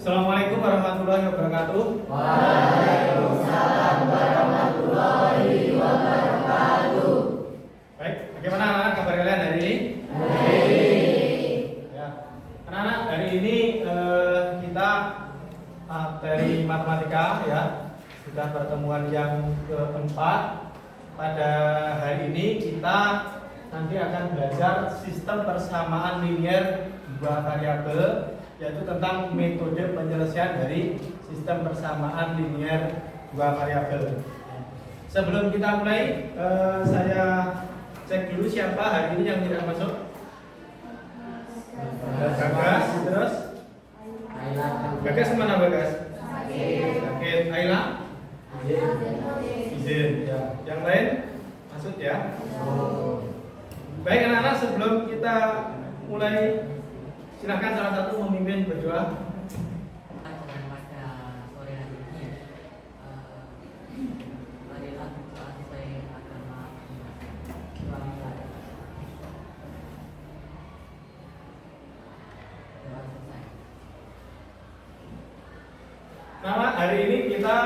Assalamualaikum warahmatullahi wabarakatuh. Waalaikumsalam warahmatullahi wabarakatuh. Baik, bagaimana anak-anak kabar kalian hari ini? Baik. Ya, anak-anak hari ini kita materi matematika ya sudah pertemuan yang keempat. Pada hari ini kita nanti akan belajar sistem persamaan linear dua variabel, yaitu tentang metode penyelesaian dari sistem persamaan linear dua variabel. Sebelum kita mulai, saya cek dulu siapa hari ini yang tidak masuk. Bagas, terus Bagas mana Bagas? Sakit. Ayla? Izin. Ya. Yang lain masuk ya. Baik anak-anak, sebelum kita mulai, silakan salah satu memimpin berdoa. Pada sore hari ini, marilah kita sesuai agama Islam. Doa selesai. Nah, hari ini kita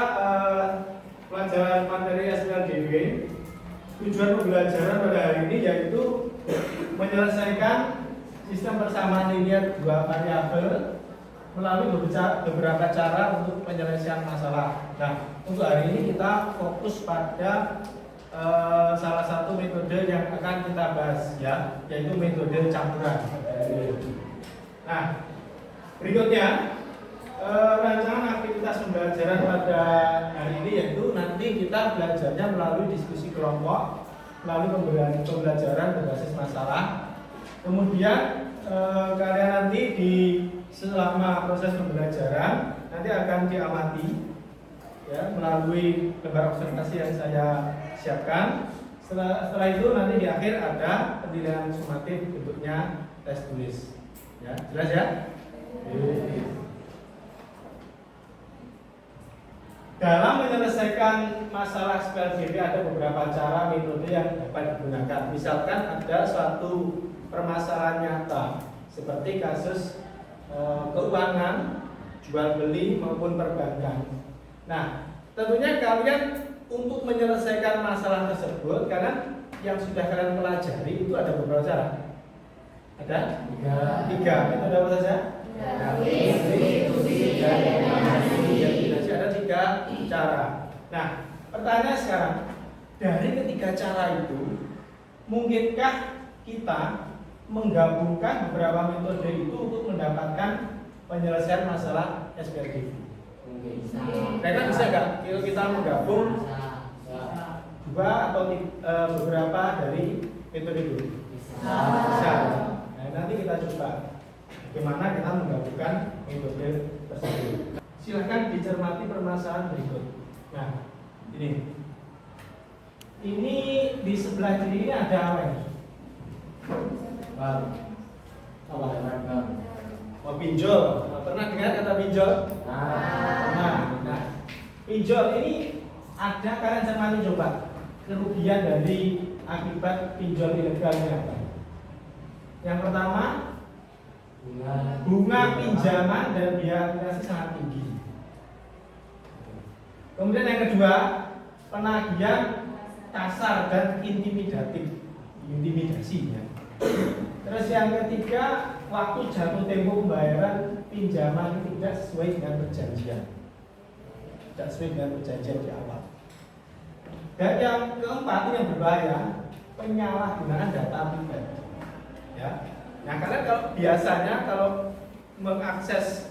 pelajaran materi SPLDW. Tujuan pembelajaran pada hari ini yaitu menyelesaikan sistem persamaan linear dua variabel melalui beberapa cara untuk penyelesaian masalah. Nah, untuk hari ini kita fokus pada salah satu metode yang akan kita bahas ya, yaitu metode campuran. Nah, berikutnya rancangan aktivitas pembelajaran pada hari ini yaitu nanti kita belajarnya melalui diskusi kelompok, melalui pembelajaran berbasis masalah. Kemudian kalian nanti selama proses pembelajaran nanti akan diamati ya melalui lembar observasi yang saya siapkan. Setelah itu nanti di akhir ada penilaian sumatif, bentuknya tes tulis. Ya, jelas ya? Dalam menyelesaikan masalah SPLDW ada beberapa cara metode yang dapat digunakan. Misalkan ada suatu permasalahan nyata seperti kasus keuangan, jual beli maupun perbankan. Nah, tentunya kalian untuk menyelesaikan masalah tersebut, karena yang sudah kalian pelajari itu ada beberapa cara. Ada? Tiga. Metode apa saja? Ada tiga cara. Nah, pertanyaan sekarang, dari ketiga cara itu, mungkinkah kita menggabungkan beberapa metode itu untuk mendapatkan penyelesaian masalah SPLDW? Mereka bisa nggak kita menggabung dua atau beberapa dari metode itu? Bisa. Nah, nanti kita coba bagaimana kita menggabungkan metode tersebut. Silahkan dicermati permasalahan berikut. Nah, ini di sebelah kiri ini ada apa ini? Oh, pinjol. Pernah dengar kata pinjol? Nah, pinjol ini ada, kalian cermati coba kerugian dari akibat pinjol ilegal ini apa? Yang pertama, bunga pinjaman dan biaya aplikasi sangat tinggi. Kemudian yang kedua, penagihan kasar dan intimidasi ya. Terus yang ketiga, waktu jatuh tempo pembayaran pinjaman tidak sesuai dengan perjanjian. Tidak sesuai dengan perjanjian di awal. Dan yang keempat yang berbahaya, penyalahgunaan data pribadi. Ya. Nah, kalian biasanya kalau mengakses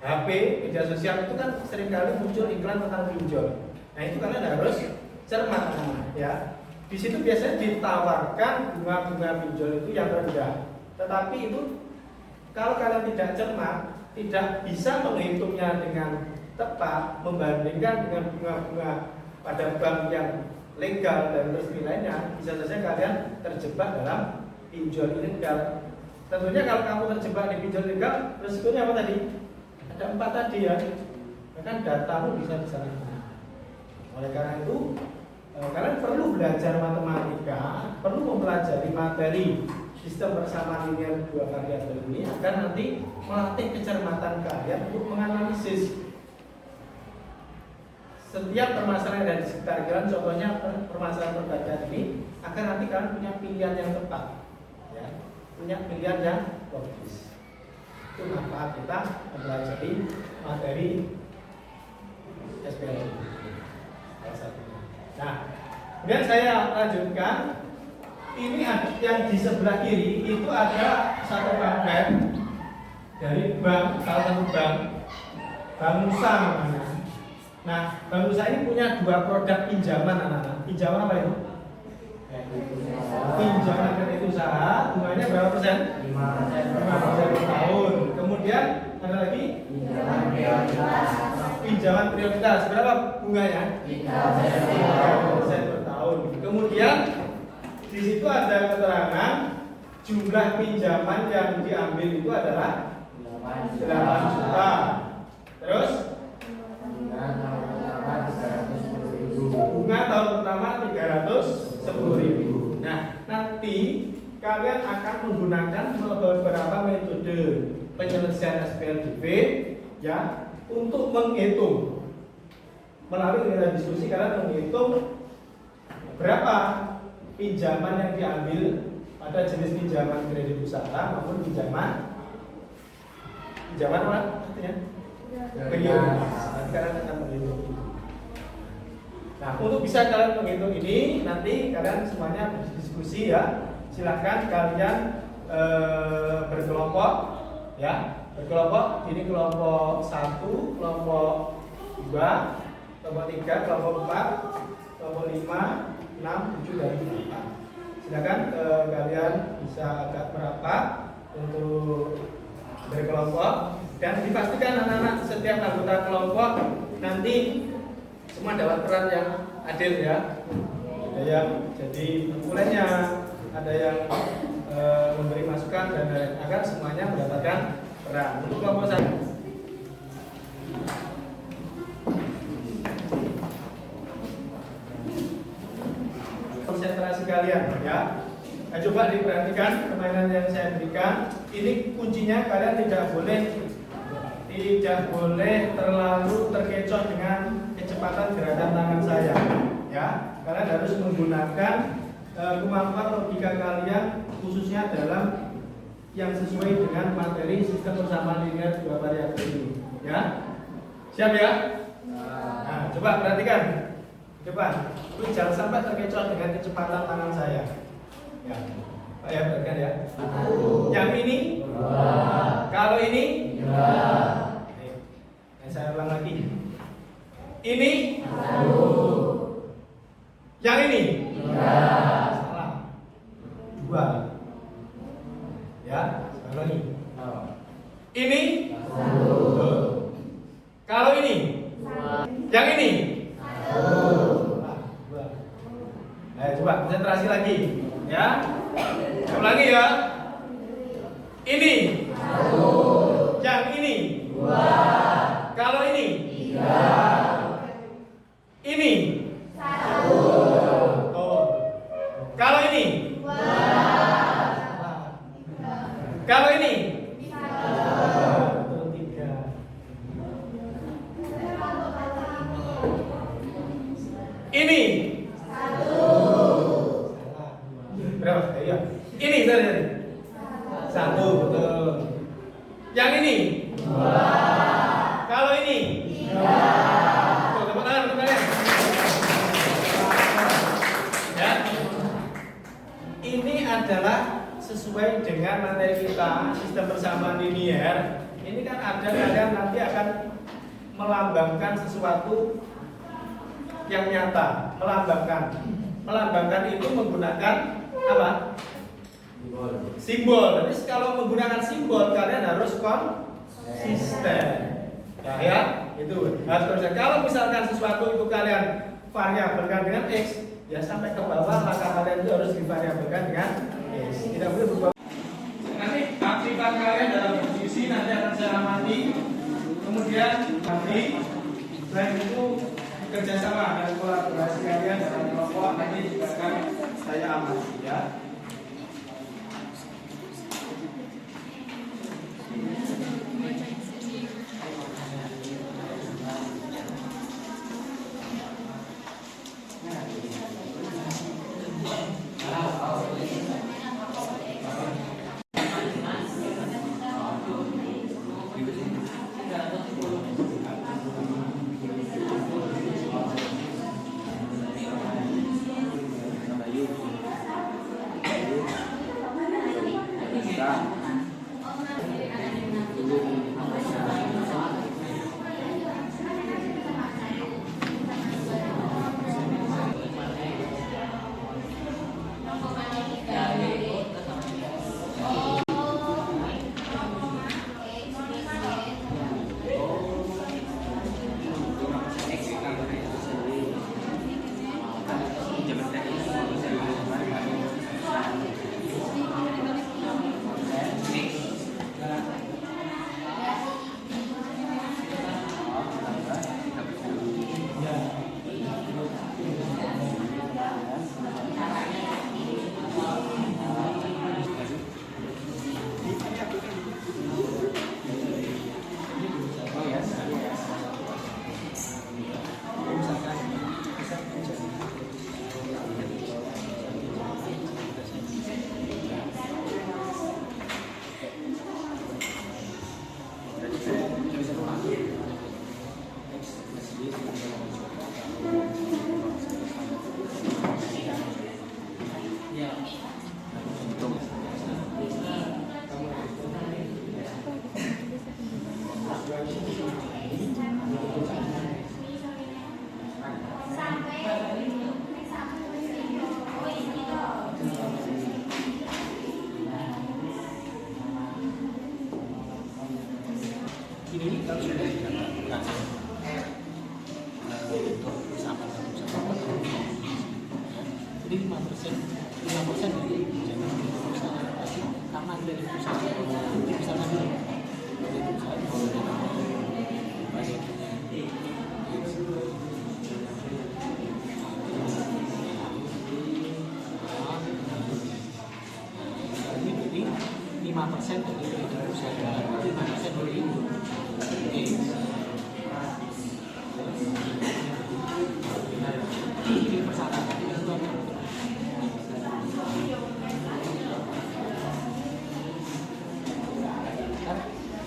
HP, media sosial itu kan seringkali muncul iklan tentang pinjol. Nah, itu kalian harus cermat ya. Di situ biasanya ditawarkan bunga-bunga pinjol itu yang rendah. Tetapi itu kalau kalian tidak cermat, tidak bisa menghitungnya dengan tepat, membandingkan dengan bunga-bunga pada bank yang legal dan resmi lainnya, bisa saja kalian terjebak dalam pinjol ilegal. Tentunya kalau kamu terjebak di pinjol ilegal, resikonya apa tadi? Ada 4 tadi ya. Bahkan datamu bisa disalahgunakan. Oleh karena itu, kalian perlu belajar matematika, perlu mempelajari materi sistem persamaan linear dua variabel ini akan nanti melatih kecermatan kalian untuk menganalisis setiap permasalahan yang ada di sekitar kalian. Contohnya permasalahan perbandingan ini akan nanti kalian punya pilihan yang tepat, ya, punya pilihan yang logis. Itu kenapa kita mempelajari materi SPL salah satunya. Nah, kemudian saya lanjutkan. Ini yang di sebelah kiri itu ada satu paket dari bank, salah satu bank Nusa namanya. Nah, Bank Nusa ini punya dua produk pinjaman anak-anak. Pinjaman apa itu? Pinjaman kredit usaha, bunganya berapa persen? 5% per tahun. Kemudian ada lagi pinjaman prioritas, berapa bunganya? 3% per tahun. Kemudian di situ ada keterangan jumlah pinjaman yang diambil itu adalah 8 juta. Terus bunga tahun pertama 310.000. Nah, nanti kalian akan menggunakan beberapa metode penyelesaian SPLDV ya untuk menghitung. Melalui kegiatan diskusi kalian menghitung berapa pinjaman yang diambil pada jenis pinjaman kredit usaha maupun pinjaman apa artinya? Prioritas. Nanti kalian akan menghitung itu. Nah, untuk bisa kalian menghitung ini, nanti kalian semuanya berdiskusi ya. Silahkan kalian berkelompok ya. Berkelompok, ini kelompok 1, kelompok 2, kelompok 3, kelompok 4, kelompok 5, 6, 7, dan 8. Silakan kalian bisa agak merapat untuk berkelompok dan dipastikan anak-anak setiap anggota kelompok nanti semua dapat peran yang adil ya. Ada yang jadi pemulainya, ada yang memberi masukan dan lain-lain agar semuanya mendapatkan peran. Untuk kelompok 1. Konsentrasi kalian ya. Nah, coba diperhatikan permainan yang saya berikan. Ini kuncinya kalian tidak boleh terlalu terkecoh dengan kecepatan gerakan tangan saya ya. Kalian harus menggunakan kemampuan logika kalian khususnya dalam yang sesuai dengan materi sistem persamaan linear dua variabel ini ya. Siap ya? Nah, coba perhatikan. Coba, lu jangan sampai terkecoh dengan kecepatan tangan saya. Ya, Pak ya, perhatikan ya. Yang ini, kalau ini, saya ulang lagi. Ini, yang ini, salah. 2. Ya, sekali lagi. Ini, kalau ini, yang ini. Coba konsentrasi lagi ya. Ulangi ya. Ini. Yang ini. Kalau ini. Ini. Kalau ini. Kalau ini. Ini. Berapa? Iya. Ini tadi. 1, betul. Yang ini. Kalau ini. Tuh, tepuk tangan untuk kalian. Ya. Ini adalah sesuai dengan materi kita sistem persamaan linear. Ini kan ada kalian nanti akan melambangkan sesuatu yang nyata, melambangkan itu menggunakan apa? Simbol. Jadi kalau menggunakan simbol kalian harus konsisten. Ya, itu harus konsisten. Kalau misalkan sesuatu itu kalian variabelkan dengan x, ya sampai ke bawah maka kalian itu harus divariabelkan dengan x. Tidak boleh berubah. Nanti aktifan kalian dalam diskusi nanti akan saya amati. Kemudian nanti selain itu kerjasama dan kolaborasi kalian dalam kelompok nanti juga akan saya amati ya. ini kalau sudah didapatkan untuk sama jadi 5% dari jangan perusahaan karena dari perusahaan misalkan dari perusahaan ini 5% dari perusahaan 5% dari ini persyaratan itu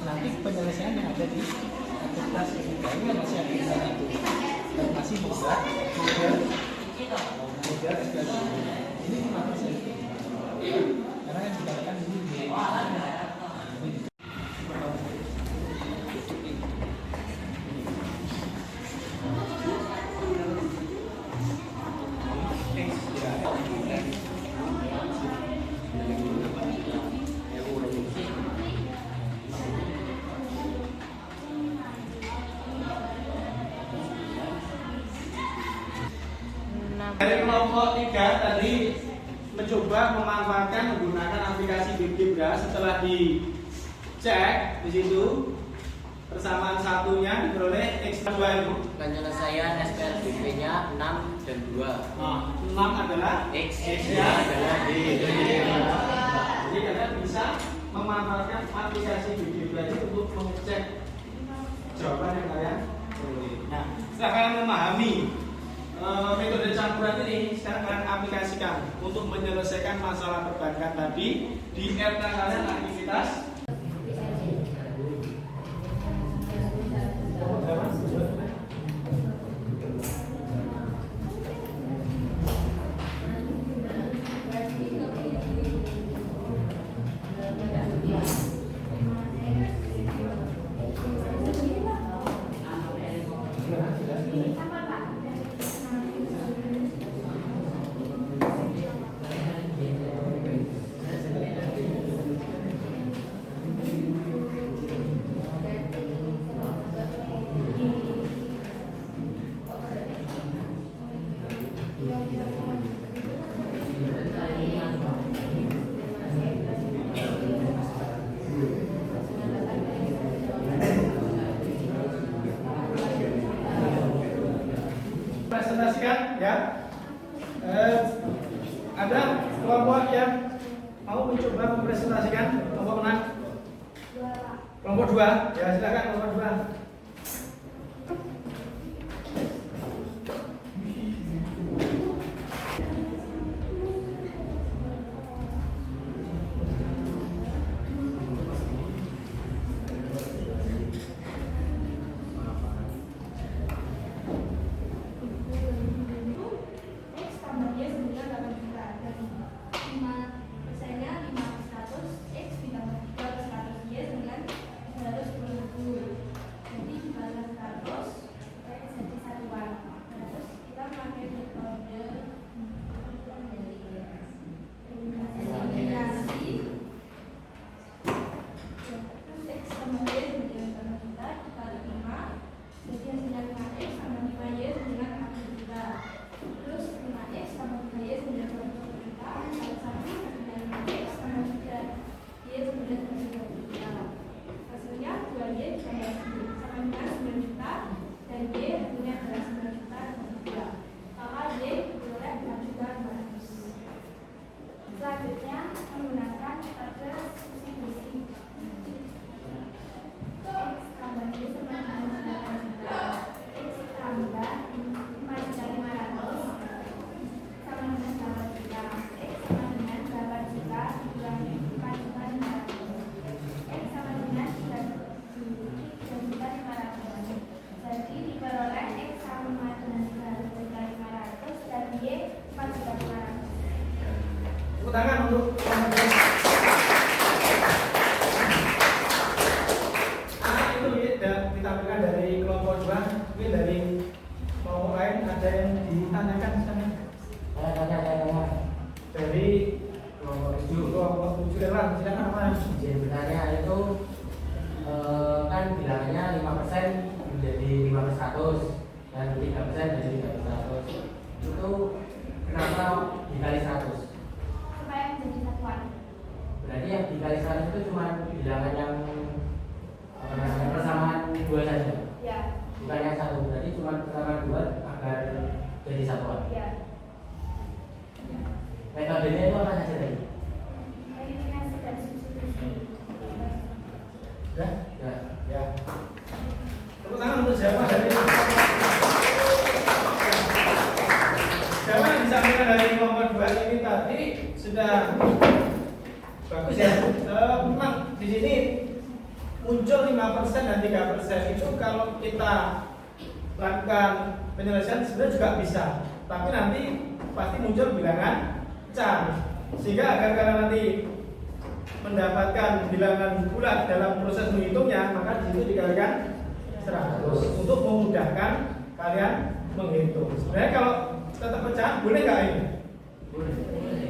nanti penyelesaian yang ada di aktivitas ini masih ada itu masih mudah ini 5% karena yang dikatakan ini Dari kelompok 3 tadi mencoba memanfaatkan menggunakan aplikasi Bibra. Setelah dicek di situ persamaan satunya diperoleh X2 itu. Penyelesaian SPLBP-nya 6 dan 2. Nah, 6 adalah X-nya adalah D. Jadi kalian bisa memanfaatkan aplikasi Bibra itu untuk mengecek jawaban yang kalian peroleh. Nah, setelah kalian memahami metode campuran ini, sekarang kalian aplikasikan untuk menyelesaikan masalah perbankan tadi di RK kalian aktivitas. Presentasikan ya. Ada kelompok yang mau mencoba mempresentasikan kelompok mana? Kelompok 2. Ya, silakan kelompok 2. Selanjutnya menggunakan metode substitusi. X tambah Y sama dengan 8 juta. X tambah 5.500 sama dengan 8 juta. X sama dengan 8 juta dikurangi 4.500. X sama dengan 3.500. Jadi diperoleh X sama dengan 3.500 dan Y 4.500. Tepuk tangan untuk itu ditampilkan dari kelompok 2. Mungkin dari kelompok lain ada yang ditanyakan di sana. Dari kelompok 7 silakan Mas. Sebenarnya itu kan bilangannya dari 300 itu kenapa dikali 100? Supaya menjadi satuan. Berarti yang dikali 100 itu cuma bilangan yang persamaan 2 saja, Ya. bukan yang 1. Berarti cuma persamaan 2 agar jadi satuan. Ya. Metodenya itu apa saja tadi? Eliminasi dan substitusi. Ya? Ya. Tepuk tangan untuk siapa dari siapa yang disampaikan dari kelompok 2 ini tadi sudah bagus ya. Memang di sini muncul 5% dan 3% itu kalau kita lakukan penyelesaian sebenarnya juga bisa, tapi nanti pasti muncul bilangan besar, sehingga agar kalian nanti mendapatkan bilangan bulat dalam proses menghitungnya, maka di situ dikalikan 100 untuk memudahkan kalian menghitung. Sebenarnya kalau tetap pecah boleh nggak ini?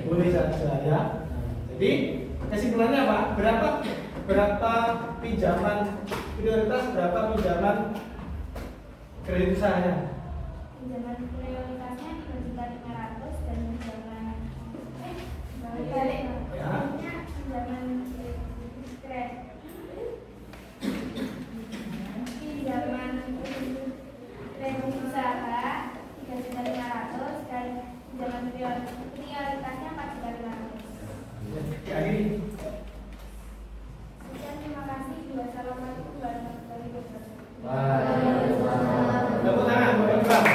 Boleh saja ya. Jadi kesimpulannya apa? Berapa pinjaman prioritas, berapa pinjaman kredit usahanya? Pinjaman prioritasnya 3.500 dan balik. Ya. Pinjaman kredit usaha 3.500 dan pinjaman prioritasnya 4.500. Diakhiri. Sekian, terima kasih. Wassalamualaikum warahmatullahi wabarakatuh. Tepuk tangan buat Bang.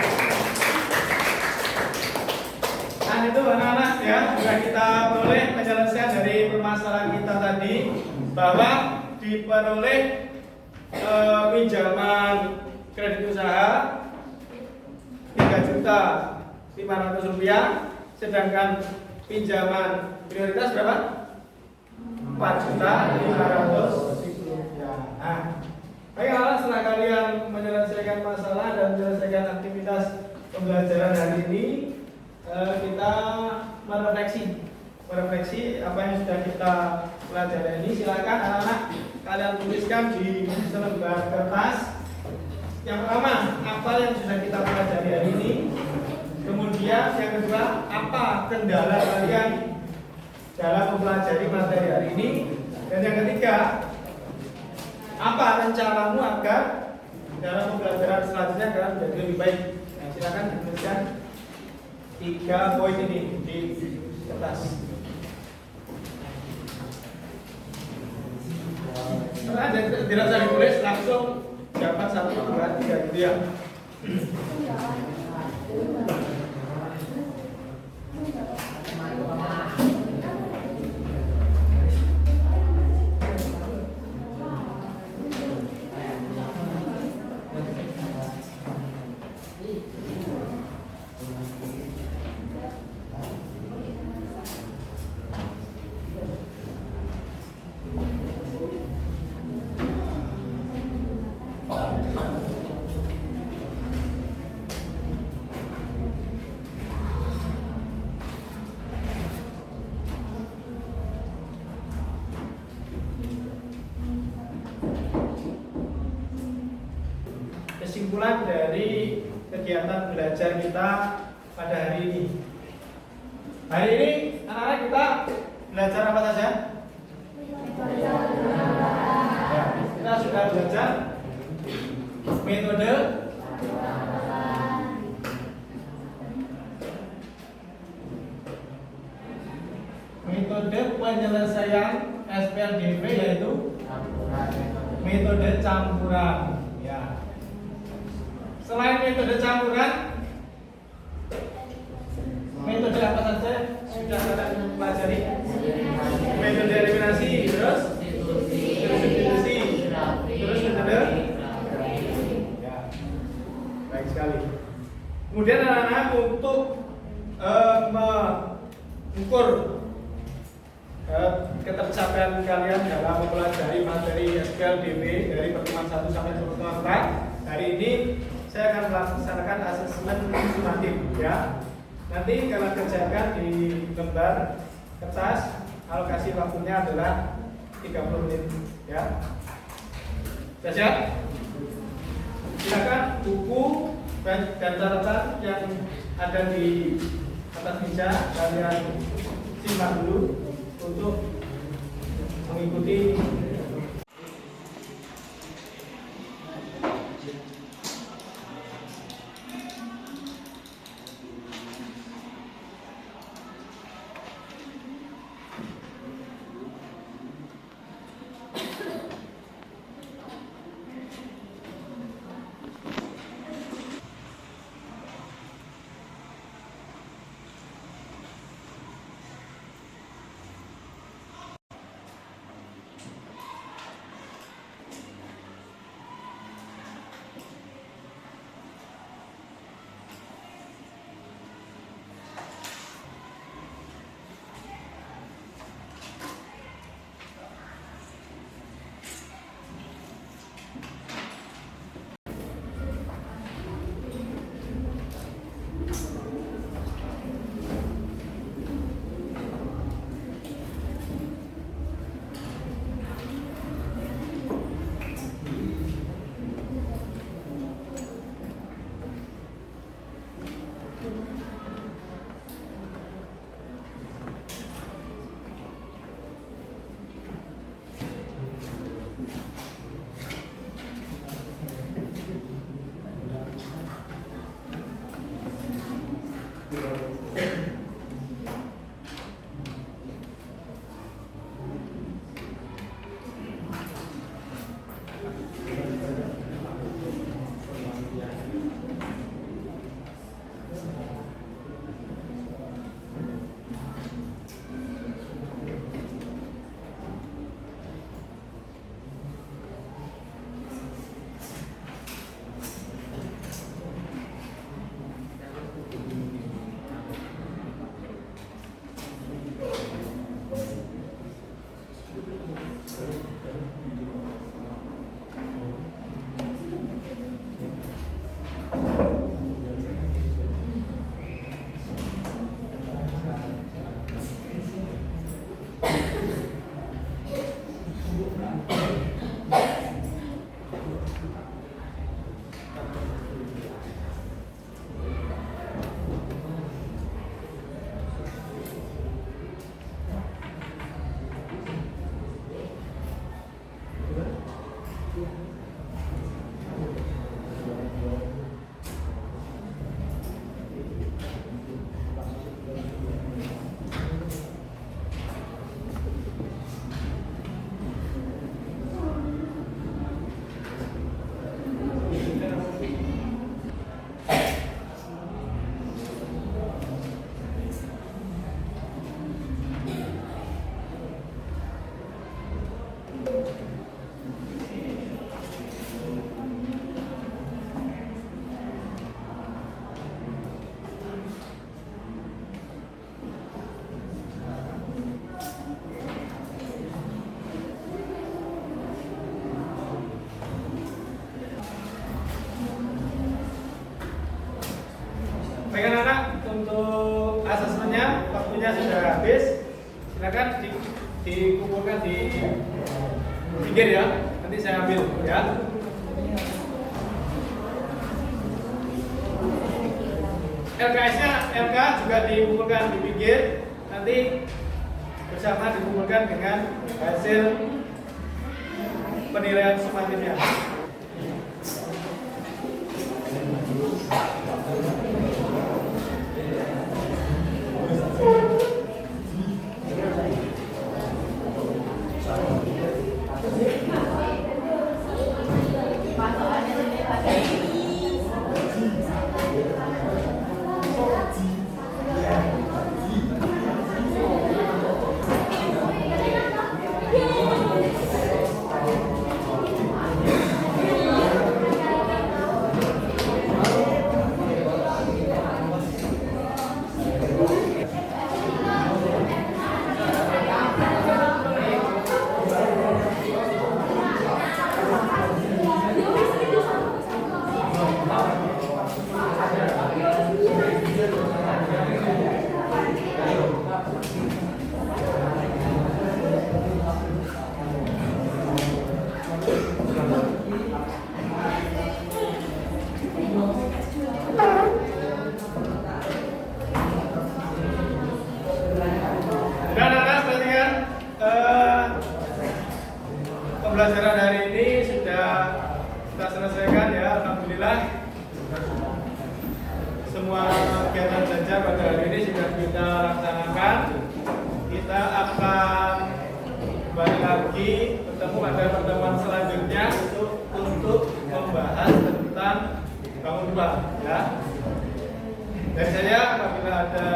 Nah itu anak-anak ya, sudah kita peroleh penyelesaian dari permasalahan kita tadi, bahwa diperoleh pinjaman kredit usaha 3.500.000 rupiah, sedangkan pinjaman prioritas berapa? 4.500.000 rupiah. Nah, baiklah, setelah kalian menyelesaikan masalah dan menyelesaikan aktivitas pembelajaran hari ini, kita merefleksi apa yang sudah kita pelajari ini. Silakan anak-anak kalian tuliskan di selembar kertas. Yang pertama, apa yang sudah kita pelajari hari ini. Kemudian yang kedua, apa kendala kalian dalam mempelajari materi hari ini. Dan yang ketiga, apa rencanamu agar dalam pembelajaran selanjutnya kalian menjadi lebih baik. Nah, silakan dituliskan 3 poin ini di kertas. Karena tidak usah ditulis, langsung dapat 1, 2, 3 gitu ya. Kesimpulan dari kegiatan belajar kita pada hari ini. Hari ini anak-anak kita belajar apa saja? Ya, kita sudah belajar metode penyelesaian SPLDV, yaitu metode campuran. Ya. Selain metode campuran, metode apa saja sudah kalian pelajari? Metode eliminasi, terus substitusi, terus metode. Ya, baik sekali. Kemudian anak-anak untuk mengukur ketercapaian kalian dalam mempelajari materi SPLDB dari pertemuan 1 sampai pertemuan 4, hari ini saya akan melaksanakan asesmen sumatif ya. Nanti kalian kerjakan di lembar kertas. Alokasi waktunya adalah 30 menit ya. Sudah siap? Silakan buku dan catatan yang ada di atas meja kalian simak dulu untuk mengikuti. Baik anak-anak, untuk asesmennya waktunya sudah habis. Silakan dikumpulkan di pinggir ya. Nanti saya ambil ya. LKS-nya juga dikumpulkan di pinggir. Nanti bersama dikumpulkan dengan hasil penilaian sumatifnya. selesaikan ya, alhamdulillah. Semua kegiatan belajar pada hari ini sudah kita laksanakan. Kita akan kembali lagi bertemu pada pertemuan selanjutnya untuk membahas tentang bangun rumah ya. Dari saya apabila ada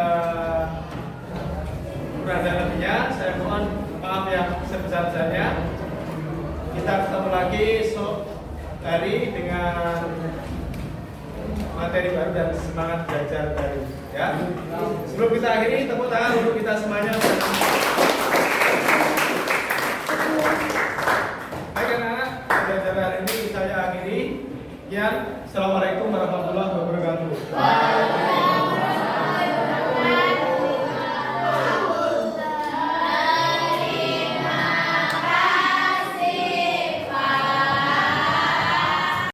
kurang dan lebihnya saya mohon maaf yang sebesar-besarnya. Kita ketemu lagi esok hari dengan materi baru dan semangat belajar baru ya. Sebelum kita akhiri, tepuk tangan untuk kita semuanya. Baik anak-anak, belajar hari ini saya akhiri. Sekian, assalamualaikum